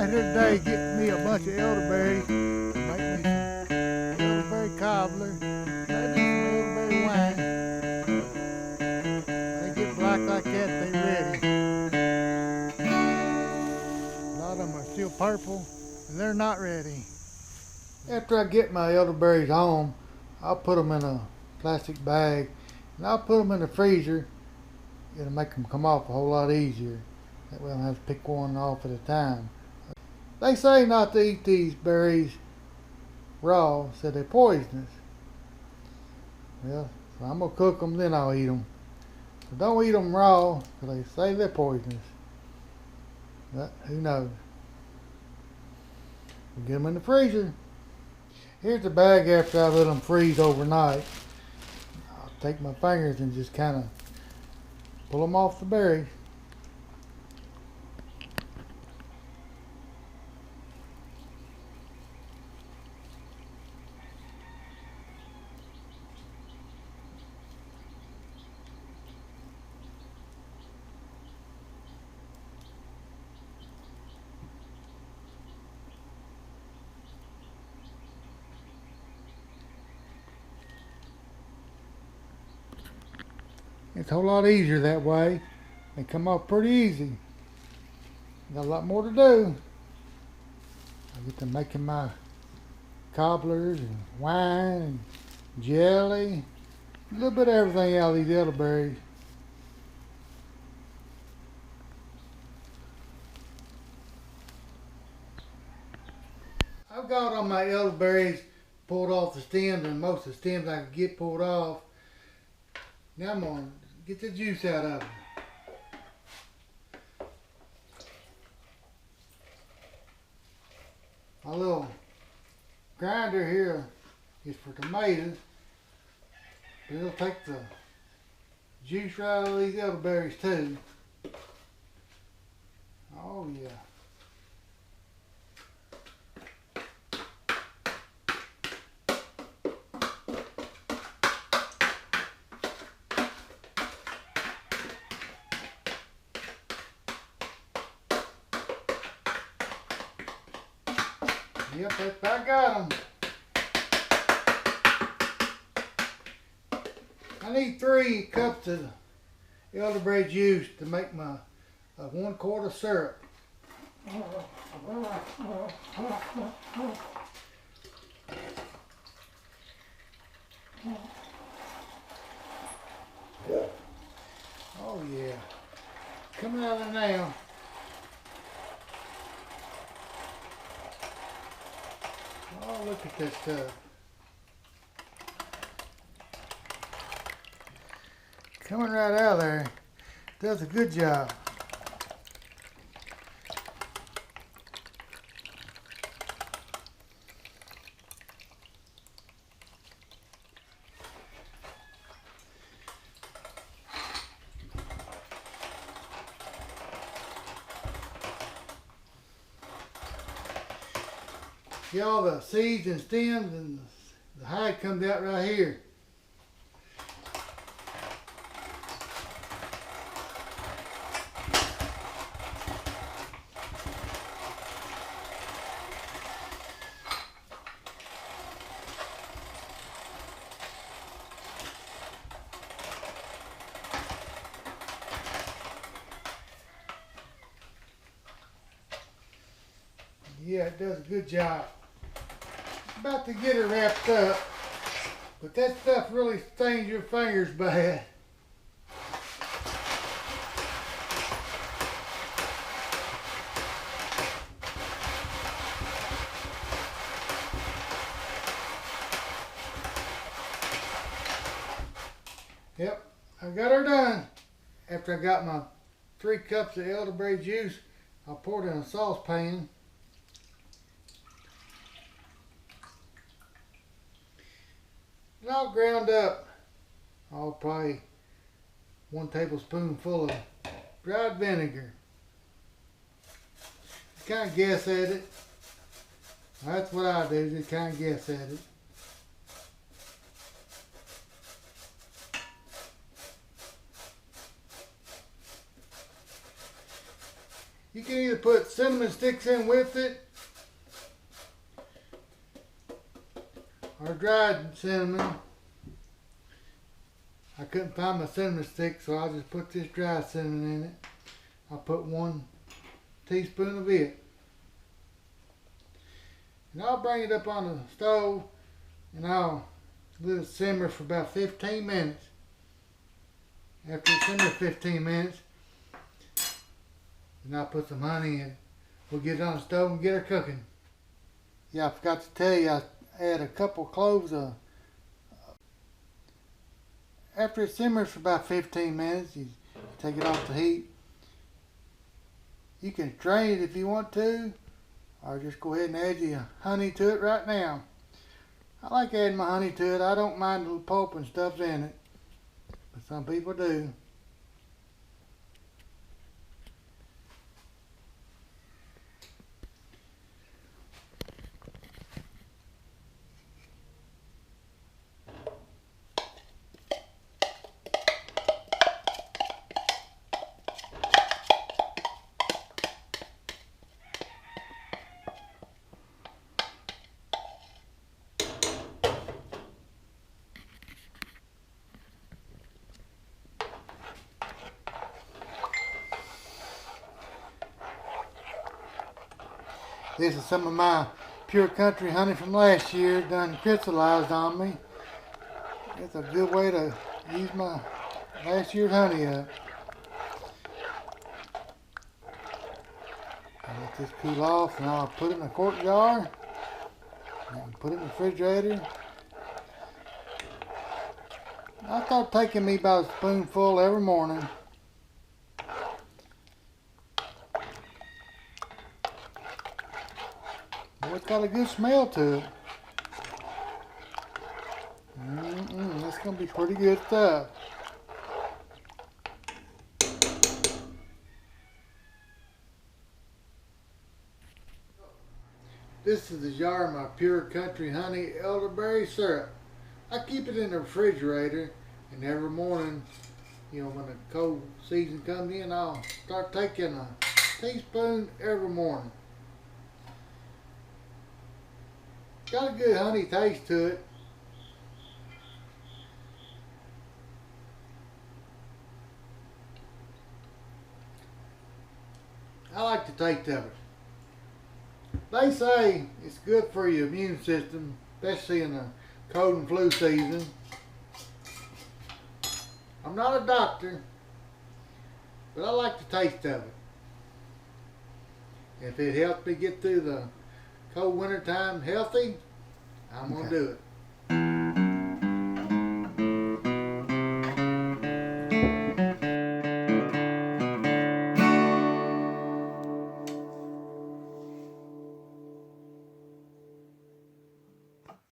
out here today getting me a bunch of elderberries to make me some elderberry cobbler, maybe some elderberry wine. They get black like that, they ready. A lot of them are still purple, and they're not ready. After I get my elderberries home, I'll put them in a plastic bag, and I'll put them in the freezer. It'll make them come off a whole lot easier. That way I don't have to pick one off at a time. They say not to eat these berries raw, so they're poisonous. Well, so I'm going to cook them, then I'll eat them. So don't eat them raw, because they say they're poisonous. But who knows? We'll get them in the freezer. Here's the bag after I let them freeze overnight. I'll take my fingers and just kind of pull them off the berries. It's a whole lot easier that way. They come off pretty easy. Got a lot more to do. I get to making my cobblers and wine and jelly. A little bit of everything out of these elderberries. I've got all my elderberries pulled off the stems, and most of the stems I can get pulled off. Now I'm going to get the juice out of them. My little grinder here is for tomatoes, but it'll take the juice right out of these elderberries too. Oh yeah. Yep, I got them. I need 3 cups of elderberry juice to make my 1 quart of syrup. Oh yeah, coming out of there now. Oh, look at this stuff. Coming right out of there. Does a good job. See all the seeds and stems, and the hide comes out right here. Yeah, it does a good job. About to get it wrapped up, but that stuff really stains your fingers bad. Yep, I got her done. After I got my 3 cups of elderberry juice, I'll pour it in a saucepan. And I'll ground up, probably 1 tablespoonful of dried vinegar. Kind of guess at it. That's what I do, just kind of guess at it. You can either put cinnamon sticks in with it or dried cinnamon. I couldn't find my cinnamon stick, so I just put this dry cinnamon in it. I put 1 teaspoon of it. And I'll bring it up on the stove and I'll let it simmer for about 15 minutes. After it simmers 15 minutes, then I'll put some honey in. We'll get it on the stove and get her cooking. Yeah, I forgot to tell you, I add a couple cloves of. After it simmers for about 15 minutes, you take it off the heat. You can strain it if you want to, or just go ahead and add your honey to it right now. I like adding my honey to it. I don't mind the pulp and stuff in it, but some people do. This is some of my pure country honey from last year, done crystallized on me. It's a good way to use my last year's honey up. I'll let this cool off and I'll put it in a quart jar and put it in the refrigerator. I thought taking me about a spoonful every morning. Well, it's got a good smell to it. That's going to be pretty good stuff. This is a jar of my pure country honey elderberry syrup. I keep it in the refrigerator, and every morning, you know, when the cold season comes in, I'll start taking a teaspoon every morning. Got a good honey taste to it. I like the taste of it. They say it's good for your immune system, especially in the cold and flu season. I'm not a doctor, but I like the taste of it. If it helps me get through the cold winter time healthy, I'm going to do it.